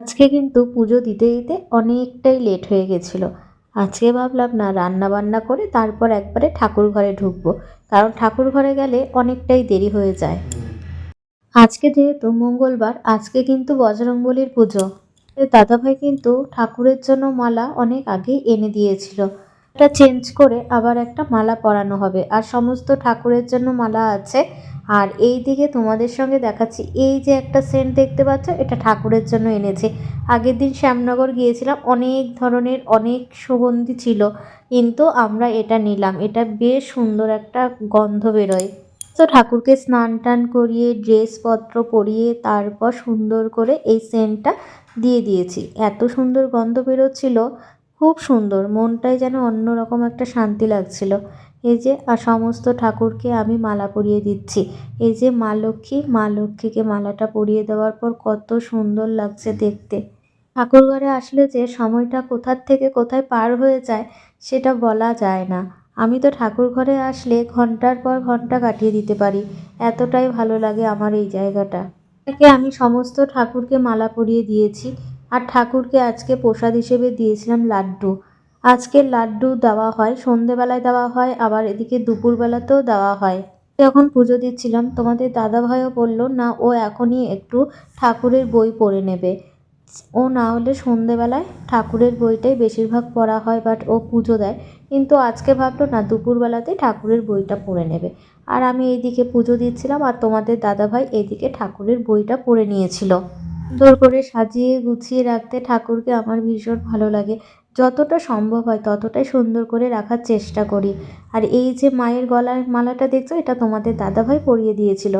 আজকে কিন্তু পুজো দিতে দিতে অনেকটাই লেট হয়ে গেছিলো। আজকে ভাবলাম না রান্না বান্না করে তারপর একবারে ঠাকুর ঘরে ঢুকবো, কারণ ঠাকুর ঘরে গেলে অনেকটাই দেরি হয়ে যায়। আজকে যেহেতু মঙ্গলবার, আজকে কিন্তু বজরংবলীর পুজো। দাদাভাই কিন্তু ঠাকুরের জন্য মালা অনেক আগেই এনে দিয়েছিল। এটা চেঞ্জ করে আবার একটা মালা পরানো হবে, আর সমস্ত ঠাকুরের জন্য মালা আছে। আর এই দিকে তোমাদের সঙ্গে দেখাচ্ছি, এই যে একটা সেন্ট দেখতে পাচ্ছ, এটা ঠাকুরের জন্য এনেছে। আগের দিন শ্যামনগর গিয়েছিলাম, অনেক ধরনের অনেক সুগন্ধি ছিল, কিন্তু আমরা এটা নিলাম। এটা বেশ সুন্দর একটা গন্ধ বেরোয়। তো ঠাকুরকে স্নান টান করিয়ে ড্রেসপত্র পরিয়ে তারপর সুন্দর করে এই সেন্টটা দিয়ে দিয়েছি। এত সুন্দর গন্ধ বেরোচ্ছিল, খুব সুন্দর, মনটাই যেন অন্যরকম একটা শান্তি লাগছিল। এই যে আর সমস্ত ঠাকুরকে আমি মালা পরিয়ে দিচ্ছি। এই যে মা লক্ষ্মী, মা লক্ষ্মীকে মালাটা পরিয়ে দেওয়ার পর কত সুন্দর লাগছে দেখতে। ঠাকুরঘরে আসলে যে সময়টা কোথার থেকে কোথায় পার হয়ে যায় সেটা বলা যায় না। আমি তো ঠাকুর ঘরে আসলে ঘন্টার পর ঘন্টা কাটিয়ে দিতে পারি, এতটাই ভালো লাগে আমার এই জায়গাটা। একে আমি সমস্ত ঠাকুরকে মালা পরিয়ে দিয়েছি। আর ঠাকুরকে আজকে প্রসাদ হিসেবে দিয়েছিলাম লাড্ডু। আজকে লাড্ডু দেওয়া হয়, সন্ধেবেলায় দেওয়া হয়, আবার এদিকে দুপুরবেলাতেও দেওয়া হয়। যখন পুজো দিচ্ছিলাম তোমাদের দাদাভাইও বলল না, ও এখনই একটু ঠাকুরের বই পড়ে নেবে। ও না হলে সন্ধেবেলায় ঠাকুরের বইটাই বেশিরভাগ পড়া হয়, বাট ও পুজো দেয়। কিন্তু আজকে ভাবলো না, দুপুরবেলাতেই ঠাকুরের বইটা পড়ে নেবে। আর আমি এইদিকে পুজো দিচ্ছিলাম, আর তোমাদের দাদাভাই এইদিকে ঠাকুরের বইটা পড়ে নিয়েছিল। সুন্দর করে সাজিয়ে গুছিয়ে রাখতে ঠাকুরকে আমার ভীষণ ভালো লাগে। যতটা সম্ভব হয় ততটাই সুন্দর করে রাখার চেষ্টা করি। আর এই যে মায়ের গলার মালাটা দেখছো, এটা তোমাদের দাদাভাই পরিয়ে দিয়েছিল।